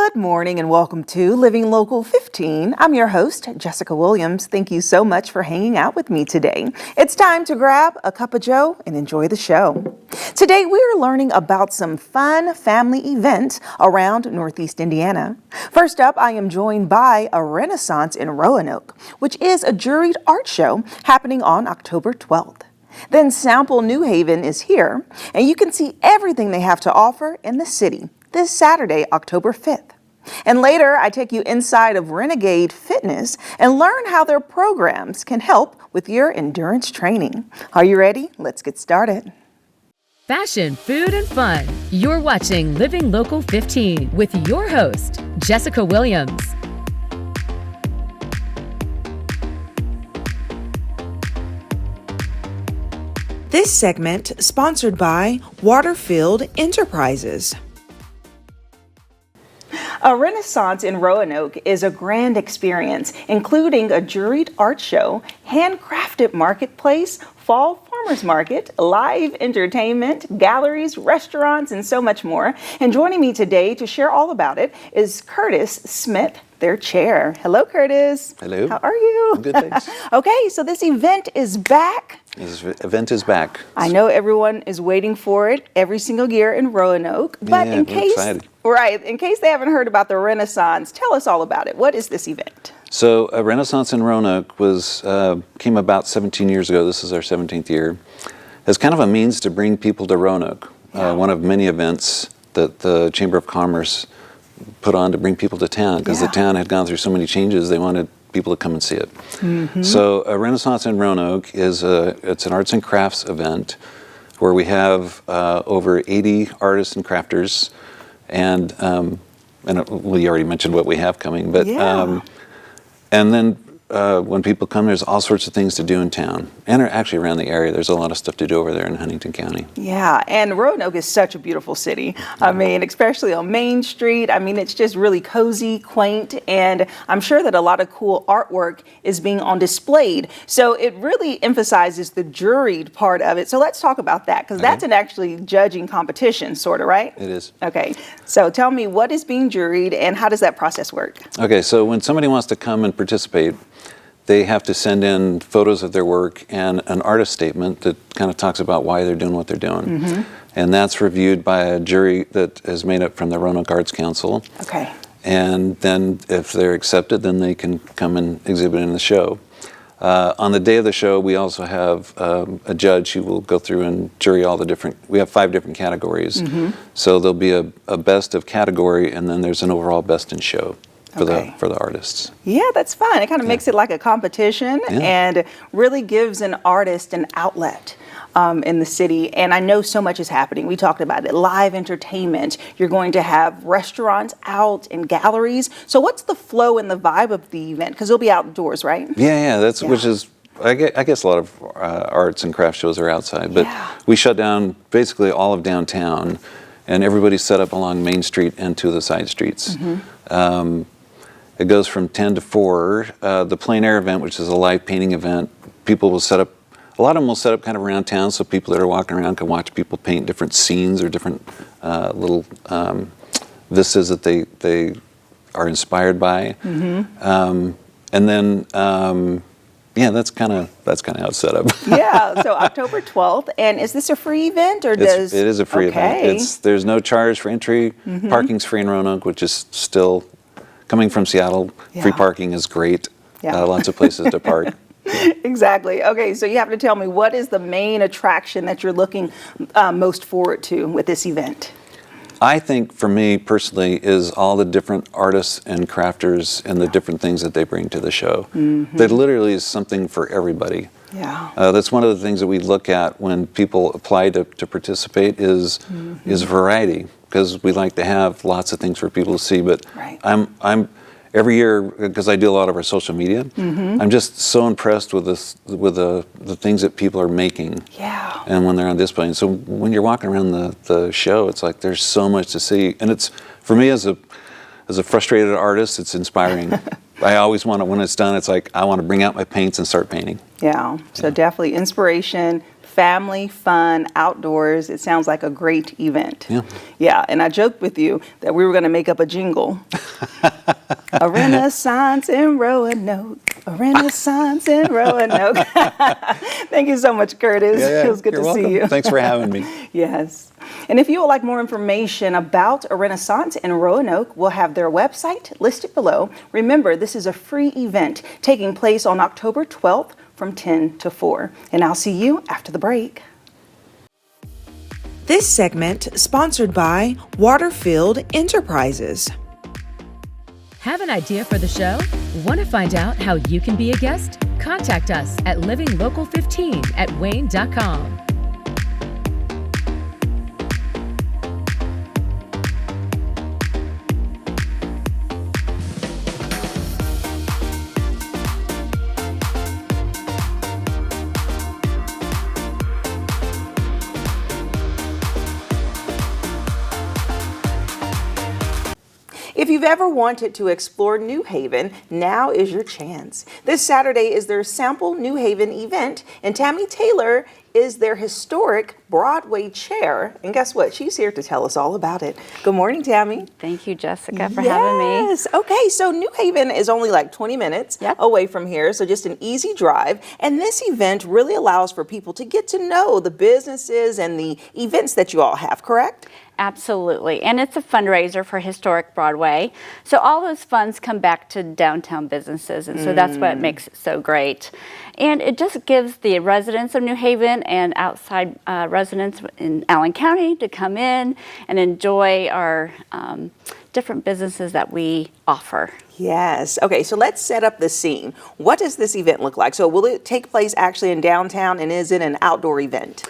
Good morning and welcome to Living Local 15. I'm your host, Jessica Williams. Thank you so much for hanging out with me today. It's time to grab a cup of joe and enjoy the show. Today we are learning about some fun family events around Northeast Indiana. First up, I am joined by a Renaissance in Roanoke, which is a juried art show happening on October 12th. Then Sample New Haven is here, and you can see everything they have to offer in the city this Saturday, October 5th. And later, I take you inside of Regenade Fitness and learn how their programs can help with your endurance training. Are you ready? Let's get started. Fashion, food, and fun. You're watching Living Local 15 with your host, Jessica Williams. This segment sponsored by Waterfield Enterprises. A Renaissance in Roanoke is a grand experience, including a juried art show, handcrafted marketplace, fall farmers market, live entertainment, galleries, restaurants, and so much more. And joining me today to share all about it is Curtis Smith, their chair. Hello, Curtis. Hello. How are you? Good, thanks. Okay, so this event is back. This event is back. I know everyone is waiting for it every single year in Roanoke, but Yeah, in we're case, excited. right, in case they haven't heard about the Renaissance, tell us all about it. What is this event? So a Renaissance in Roanoke came about 17 years ago. This is our 17th year. As kind of a means to bring people to Roanoke. One of many events that the Chamber of Commerce put on to bring people to town because the town had gone through so many changes. They wanted people to come and see it. Mm-hmm. So a Renaissance in Roanoke it's an arts and crafts event where we have over 80 artists and crafters, and we already mentioned what we have coming, but and then when people come, there's all sorts of things to do in town and actually around the area. There's a lot of stuff to do over there in Huntington County. Yeah, and Roanoke is such a beautiful city. I mean, especially on Main Street. I mean, it's just really cozy, quaint, and I'm sure that a lot of cool artwork is being on displayed. So it really emphasizes the juried part of it. So let's talk about that, because that's an actually judging competition, sort of, right? It is. Okay, so tell me, what is being juried and how does that process work? Okay, so when somebody wants to come and participate, they have to send in photos of their work and an artist statement that kind of talks about why they're doing what they're doing. Mm-hmm. And that's reviewed by a jury that is made up from the Roanoke Arts Council. Okay. And then if they're accepted, then they can come and exhibit in the show. On the day of the show, we also have a judge who will go through and jury all the different, we have 5 different categories. Mm-hmm. So there'll be a best of category, and then there's an overall best in show for the artists. Yeah, that's fun. It kind of makes it like a competition and really gives an artist an outlet in the city. And I know so much is happening. We talked about it. Live entertainment. You're going to have restaurants out and galleries. So what's the flow and the vibe of the event? Because it'll be outdoors, right? Yeah, which is, I guess a lot of arts and craft shows are outside, but we shut down basically all of downtown, and everybody's set up along Main Street and to the side streets. Mm-hmm. It goes from 10 to 4. The plein air event, which is a live painting event, people will set up, a lot of them will set up kind of around town so people that are walking around can watch people paint different scenes or different little vistas that they are inspired by. Mm-hmm. And then, that's kind of how it's set up. Yeah, so October 12th. And is this a free event or it is a free event. There's no charge for entry. Mm-hmm. Parking's free in Roanoke, which is still, coming from Seattle, free parking is great. Lots of places to park. Exactly. Okay, so you have to tell me, what is the main attraction that you're looking most forward to with this event? I think, for me personally, is all the different artists and crafters and the different things that they bring to the show. Mm-hmm. That literally is something for everybody. Yeah. That's one of the things that we look at when people apply to participate is variety, because we like to have lots of things for people to see. But I'm every year, because I do a lot of our social media, I'm just so impressed with the things that people are making. Yeah. And when they're on display. And so when you're walking around the show, it's like there's so much to see. And it's, for me as a frustrated artist, it's inspiring. I always want to, when it's done, it's like I want to bring out my paints and start painting. Yeah. So definitely inspiration, family fun outdoors. It sounds like a great event. Yeah. Yeah, and I joked with you that we were going to make up a jingle. A Renaissance in Roanoke. A Renaissance in Roanoke. Thank you so much, Curtis. Yeah, It was good you're to welcome. see you. Thanks for having me. Yes. And if you would like more information about a Renaissance in Roanoke, we'll have their website listed below. Remember, this is a free event taking place on October 12th from 10 to 4. And I'll see you after the break. This segment sponsored by Waterfield Enterprises. Have an idea for the show? Want to find out how you can be a guest? Contact us at livinglocal15@wayne.com. If you've ever wanted to explore New Haven, now is your chance. This Saturday is their Sample New Haven event, and Tammy Taylor is their historic Broadway chair. And guess what? She's here to tell us all about it. Good morning, Tammy. Thank you, Jessica, for having me. Yes. Okay, so New Haven is only like 20 minutes away from here, so just an easy drive. And this event really allows for people to get to know the businesses and the events that you all have, correct? Absolutely. And it's a fundraiser for Historic Broadway. So all those funds come back to downtown businesses. And so that's what makes it so great. And it just gives the residents of New Haven and outside residents in Allen County to come in and enjoy our different businesses that we offer. Yes. Okay, so let's set up the scene. What does this event look like? So will it take place actually in downtown, and is it an outdoor event?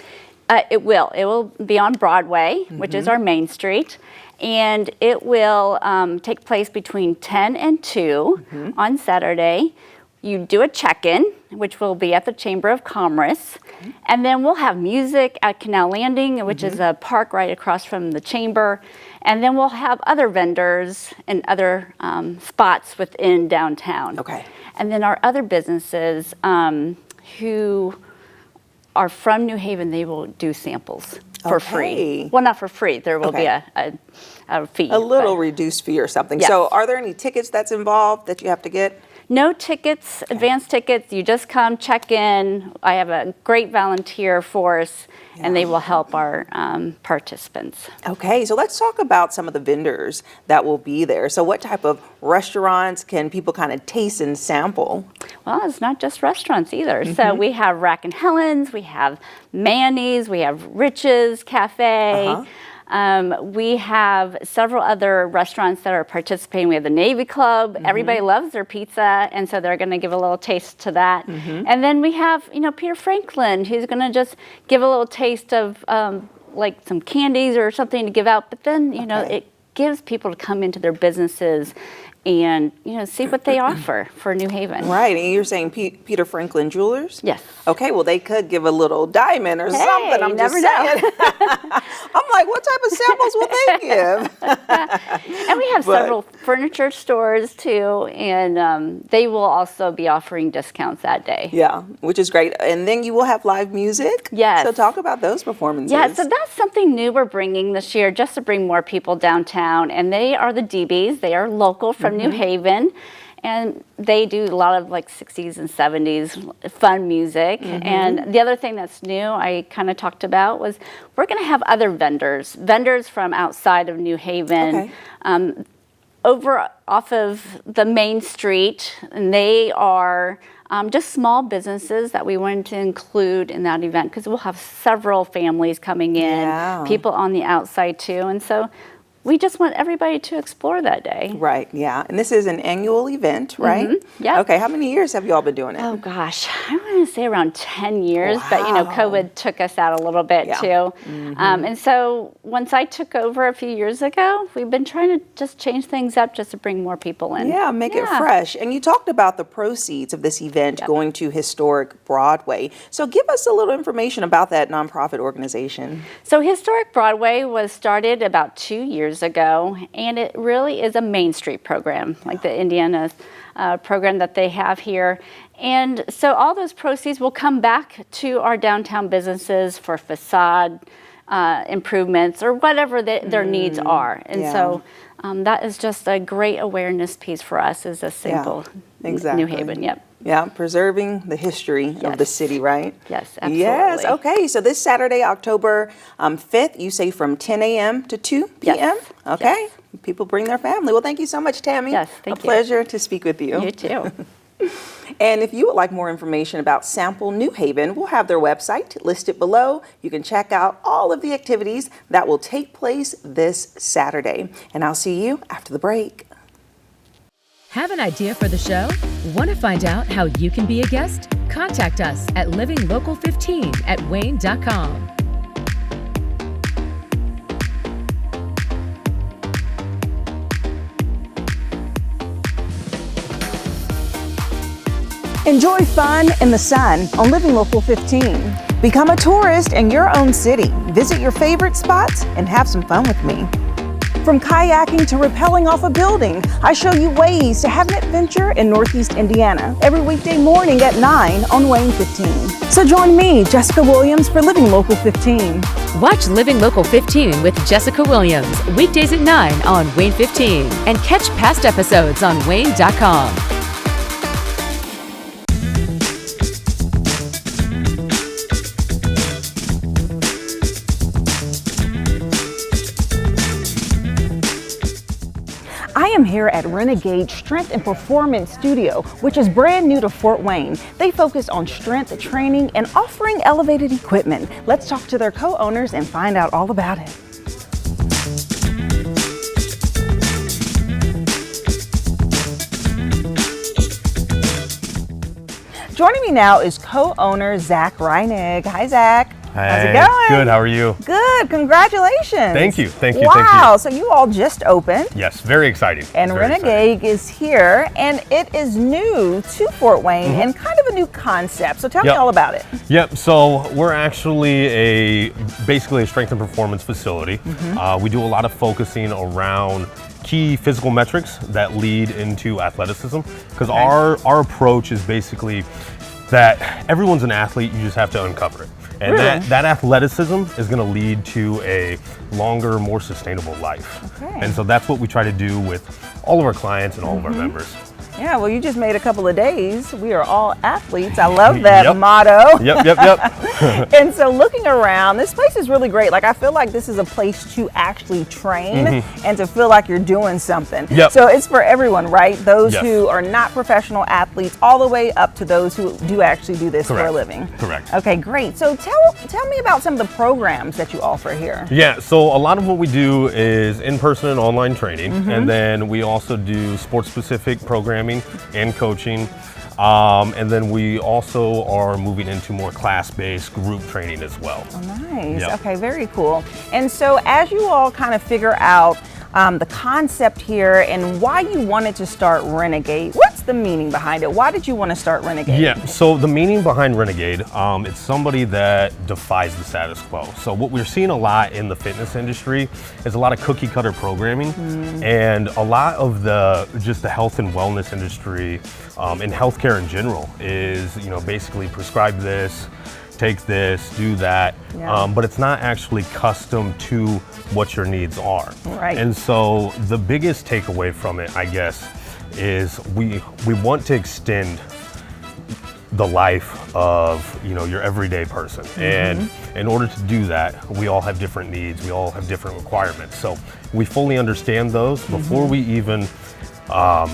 It will. It will be on Broadway, which is our main street, and it will take place between 10 and 2 on Saturday. You do a check-in, which will be at the Chamber of Commerce, and then we'll have music at Canal Landing, which is a park right across from the Chamber, and then we'll have other vendors and other spots within downtown. Okay. And then our other businesses who are from New Haven, they will do samples for free. Well, not for free. There will be a fee. A little reduced fee or something. Yes. So are there any tickets that's involved that you have to get? No tickets, advance tickets. You just come, check in. I have a great volunteer force, and they will help our participants. Okay, so let's talk about some of the vendors that will be there. So what type of restaurants can people kind of taste and sample? Well, it's not just restaurants either. So we have Rack and Helen's, we have Manny's, we have Rich's Cafe. We have several other restaurants that are participating. We have the Navy Club. Everybody loves their pizza, and so they're going to give a little taste to that. And then we have, Peter Franklin, who's going to just give a little taste of like some candies or something to give out. But then, it gives people to come into their businesses and see what they offer for New Haven. Right, and you're saying Peter Franklin Jewelers? Yes. Okay, well they could give a little diamond or something. I'm you just never saying. know. I'm like, what type of samples will they give? And we have several furniture stores too, and they will also be offering discounts that day. Yeah, which is great. And then you will have live music? Yes. So talk about those performances. Yeah, so that's something new we're bringing this year just to bring more people downtown. And they are the DBs. They are local from New Haven. And they do a lot of like 60s and 70s fun music. And the other thing that's new I kind of talked about was we're going to have other vendors from outside of New Haven. Over off of the main street, and they are just small businesses that we wanted to include in that event because we'll have several families coming in, people on the outside too, and so we just want everybody to explore that day. Right, yeah. And this is an annual event, right? Yeah. Okay, how many years have you all been doing it? Oh gosh, I want to say around 10 years, but COVID took us out a little bit too. And so once I took over a few years ago, we've been trying to just change things up just to bring more people in. Yeah, make it fresh. And you talked about the proceeds of this event going to Historic Broadway. So give us a little information about that nonprofit organization. So Historic Broadway was started about 2 years ago, and it really is a Main Street program, like the Indiana program that they have here. And so all those proceeds will come back to our downtown businesses for facade improvements or whatever their needs are. And so that is just a great awareness piece for us as a simple New Haven. Yep. Yeah, preserving the history of the city, right? Yes, absolutely. Yes, okay. So this Saturday, October 5th, you say from 10 a.m. to 2 p.m.? Yes. Okay. Yes. People bring their family. Well, thank you so much, Tammy. Yes, thank you. A pleasure to speak with you. You too. And if you would like more information about Sample New Haven, we'll have their website listed below. You can check out all of the activities that will take place this Saturday. And I'll see you after the break. Have an idea for the show? Want to find out how you can be a guest? Contact us at livinglocal15@wayne.com. Enjoy fun in the sun on Living Local 15. Become a tourist in your own city. Visit your favorite spots and have some fun with me. From kayaking to rappelling off a building, I show you ways to have an adventure in Northeast Indiana every weekday morning at 9 on Wayne 15. So join me, Jessica Williams, for Living Local 15. Watch Living Local 15 with Jessica Williams weekdays at 9 on Wayne 15 and catch past episodes on wayne.com. I am here at Regenade Strength and Performance Studio, which is brand new to Fort Wayne. They focus on strength training and offering elevated equipment. Let's talk to their co-owners and find out all about it. Joining me now is co-owner Zach Reinig. Hi, Zach. How's it going? Good. How are you? Good. Congratulations. Thank you. Thank you. Wow. Thank you. So you all just opened. Yes. Very exciting. And very Regenade exciting. is here, and it is new to Fort Wayne and kind of a new concept. So tell me all about it. Yep. So we're actually basically a strength and performance facility. We do a lot of focusing around key physical metrics that lead into athleticism, because our approach is basically that everyone's an athlete. You just have to uncover it. And that athleticism is going to lead to a longer, more sustainable life. Okay. And so that's what we try to do with all of our clients and all of our members. Yeah, well, you just made a couple of days. We are all athletes. I love that Yep. motto. Yep. And so looking around, this place is really great. Like, I feel like this is a place to actually train and to feel like you're doing something. Yep. So it's for everyone, right? Those Yes. who are not professional athletes, all the way up to those who do actually do this for a Correct. living. Correct. Okay, great. So tell me about some of the programs that you offer here. Yeah, so a lot of what we do is in-person and online training, and then we also do sports-specific programming and coaching, and then we also are moving into more class-based group training as well. Oh, nice. Yep. Okay, very cool. And so as you all kind of figure out the concept here and why you wanted to start Regenade, what's the meaning behind it? Why did you want to start Regenade? Yeah, so the meaning behind Regenade, it's somebody that defies the status quo. So what we're seeing a lot in the fitness industry is a lot of cookie cutter programming, and a lot of the health and wellness industry and healthcare in general is, basically prescribe this, take this, do that, but it's not actually custom to what your needs are. Right. And so the biggest takeaway from it, I guess, is we want to extend the life of your everyday person, and in order to do that, we all have different needs, we all have different requirements. So we fully understand those before we even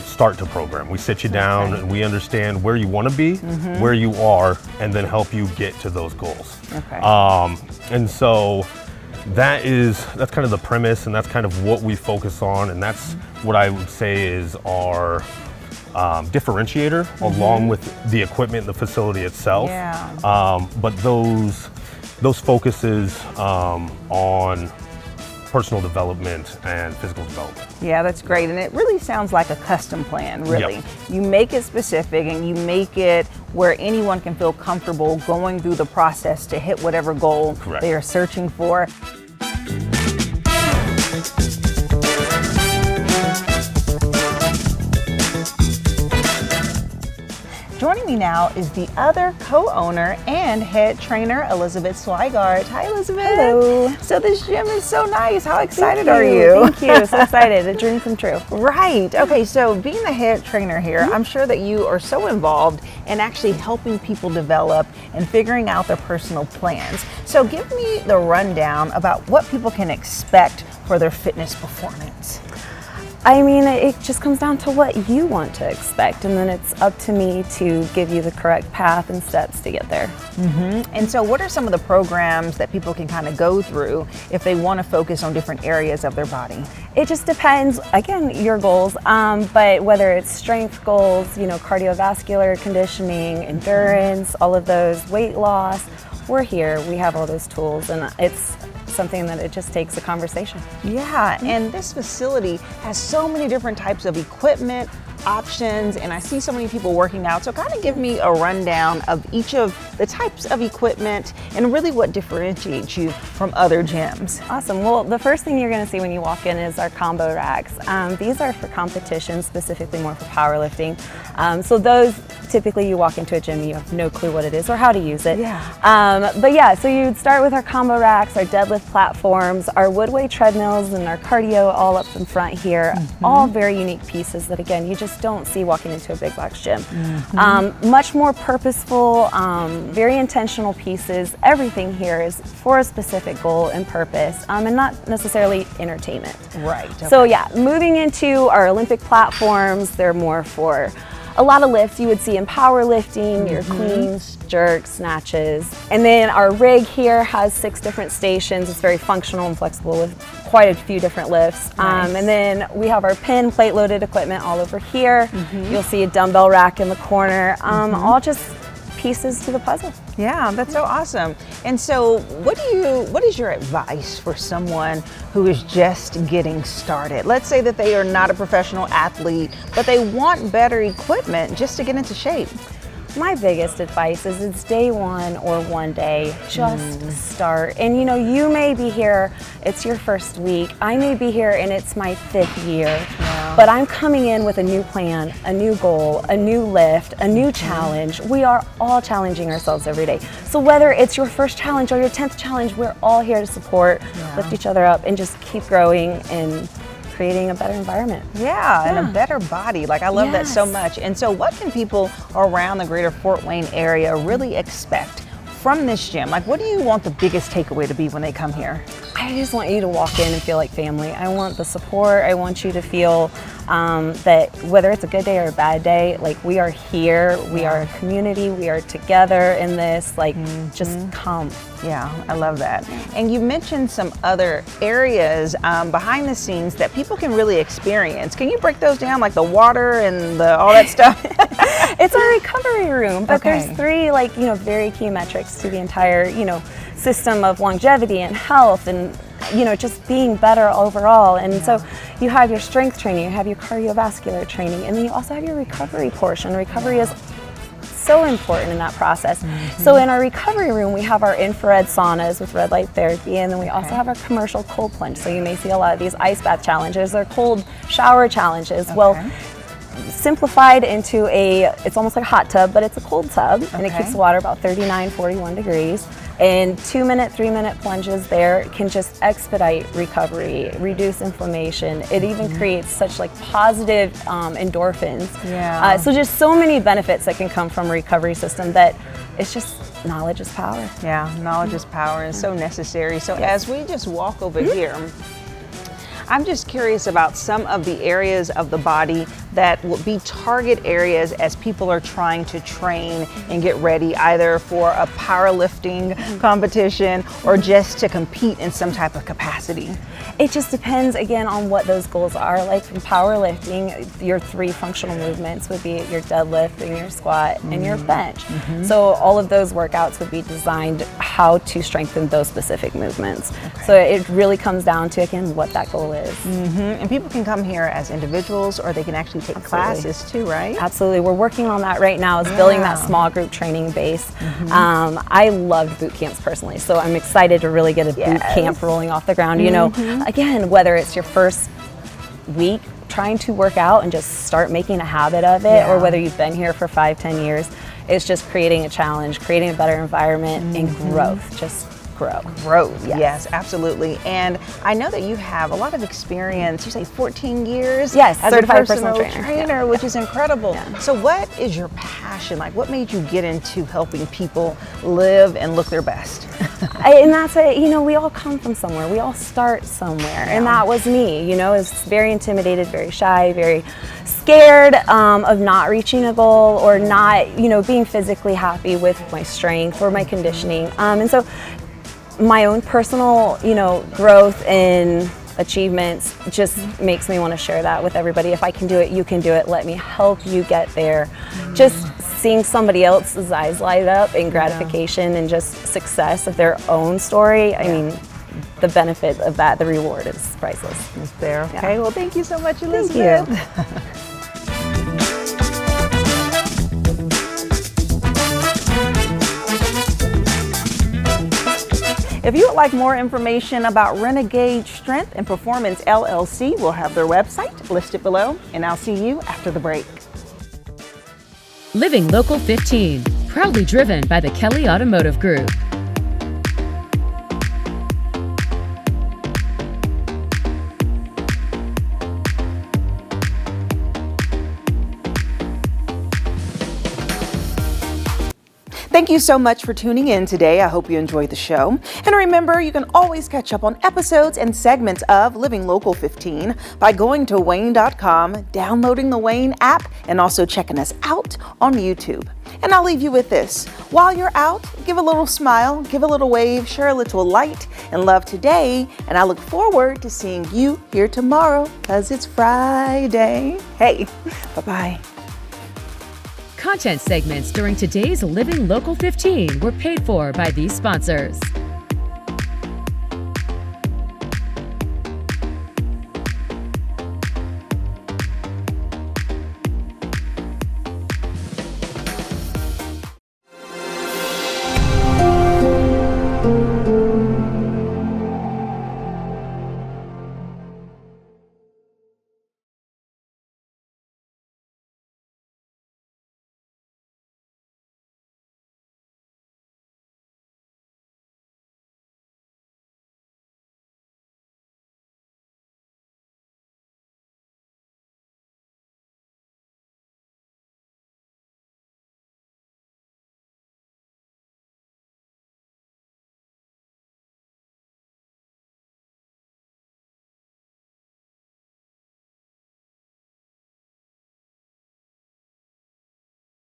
start to program. We sit you down and we understand where you want to be, where you are, and then help you get to those goals. Okay. And so that's kind of the premise, and that's kind of what we focus on, and that's what I would say is our differentiator, along with the equipment and the facility itself. Yeah. But those focuses on personal development and physical development. Yeah, that's great. And it really sounds like a custom plan, really. Yep. You make it specific and you make it where anyone can feel comfortable going through the process to hit whatever goal Correct. they are searching for. me now is the other co-owner and head trainer, Elizabeth Swigart. Hi, Elizabeth. Hello. So this gym is so nice. How excited are you? Thank you. So excited. A dream come true. Right. Okay, so being the head trainer here, I'm sure that you are so involved in actually helping people develop and figuring out their personal plans. So give me the rundown about what people can expect for their fitness performance. I mean, it just comes down to what you want to expect, and then it's up to me to give you the correct path and steps to get there. And so what are some of the programs that people can kind of go through if they want to focus on different areas of their body? It just depends, again, your goals, but whether it's strength goals, cardiovascular conditioning, endurance, all of those, weight loss, we're here. We have all those tools, and it's something that it just takes a conversation. Yeah, and this facility has so many different types of equipment, options, and I see so many people working out. So kind of give me a rundown of each of the types of equipment and really what differentiates you from other gyms. Awesome. Well, the first thing you're going to see when you walk in is our combo racks. These are for competition, specifically more for powerlifting. So those, typically you walk into a gym, you have no clue what it is or how to use it. But yeah, so you'd start with our combo racks, our deadlift platforms, our woodway treadmills, and our cardio all up in front here. All very unique pieces that, again, you just don't see walking into a big box gym. Much more purposeful, very intentional pieces. Everything here is for a specific goal and purpose, and not necessarily entertainment. Right. Okay. So yeah, moving into our Olympic platforms, they're more for a lot of lifts you would see in powerlifting, your cleans, jerks, snatches. And then our rig here has 6 different stations. It's very functional and flexible with quite a few different lifts. Nice. And then we have our pin plate loaded equipment all over here. You'll see a dumbbell rack in the corner, all just pieces to the puzzle. Yeah, that's so awesome. And so what is your advice for someone who is just getting started? Let's say that they are not a professional athlete, but they want better equipment just to get into shape. My biggest advice is it's day one or one day, just start. And you may be here, it's your first week. I may be here and it's my 5th year, but I'm coming in with a new plan, a new goal, a new lift, a new challenge. We are all challenging ourselves every day. So whether it's your first challenge or your 10th challenge, we're all here to support, lift each other up, and just keep growing and creating a better environment. Yeah, and a better body. Like, I love that so much. And so what can people around the greater Fort Wayne area really expect from this gym? Like, what do you want the biggest takeaway to be when they come here? I just want you to walk in and feel like family. I want the support. I want you to feel that whether it's a good day or a bad day, like, we are here, we are a community, we are together in this, like, just come. Yeah, I love that. And you mentioned some other areas behind the scenes that people can really experience. Can you break those down, like the water and all that stuff? It's a recovery room, but Okay. there's 3 very key metrics to the entire system of longevity and health and just being better overall. And so you have your strength training, you have your cardiovascular training, and then you also have your recovery portion. Recovery is so important in that process. So in our recovery room, we have our infrared saunas with red light therapy, and then we also have our commercial cold plunge. So you may see a lot of these ice bath challenges or cold shower challenges. Well, simplified into it's almost like a hot tub, but it's a cold tub, and it keeps the water about 39, 41 degrees. And 2-minute, 3-minute plunges there can just expedite recovery, reduce inflammation. It even creates such positive endorphins. Yeah. So just so many benefits that can come from a recovery system that it's just knowledge is power. Yeah, knowledge is power and so necessary. So as we just walk over here, I'm just curious about some of the areas of the body that will be target areas as people are trying to train and get ready either for a powerlifting competition or just to compete in some type of capacity. It just depends, again, on what those goals are. Like in powerlifting, your 3 functional movements would be your deadlift and your squat and your bench. So all of those workouts would be designed how to strengthen those specific movements. So it really comes down to, again, what that goal is. And people can come here as individuals or they can actually take classes too, right? Absolutely. We're working on that right now, is building that small group training base. I loved boot camps personally, so I'm excited to really get a boot camp rolling off the ground. Again, whether it's your first week trying to work out and just start making a habit of it, or whether you've been here for 5-10 years, It's just creating a challenge, creating a better environment, and growth. Just grow. Growth, yes, absolutely. And I know that you have a lot of experience. You say 14 years Yes, as certified a personal personal trainer. which is incredible. Yeah. So what is your passion? Like, what made you get into helping people live and look their best? And that's it, you know, we all come from somewhere. We all start somewhere. And that was me, you know, I was very intimidated, very shy, very scared of not reaching a goal or not, you know, being physically happy with my strength or my conditioning. And so my own personal, you know, growth and achievements just makes me want to share that with everybody. If I can do it, you can do it. Let me help you get there. Just seeing somebody else's eyes light up in gratification and just success of their own story, I mean, the benefit of that, the reward is priceless. It's there. Okay, Yeah. well, thank you so much, Thank Elizabeth. you. If you would like more information about Regenade Strength and Performance LLC, we'll have their website listed below, and I'll see you after the break. Living Local 15, proudly driven by the Kelly Automotive Group. Thank you so much for tuning in today. I hope you enjoyed the show. And remember, you can always catch up on episodes and segments of Living Local 15 by going to WANE.com, downloading the WANE app, and also checking us out on YouTube. And I'll leave you with this. While you're out, give a little smile, give a little wave, share a little light and love today. And I look forward to seeing you here tomorrow because it's Friday. Hey, bye-bye. Content segments during today's Living Local 15 were paid for by these sponsors.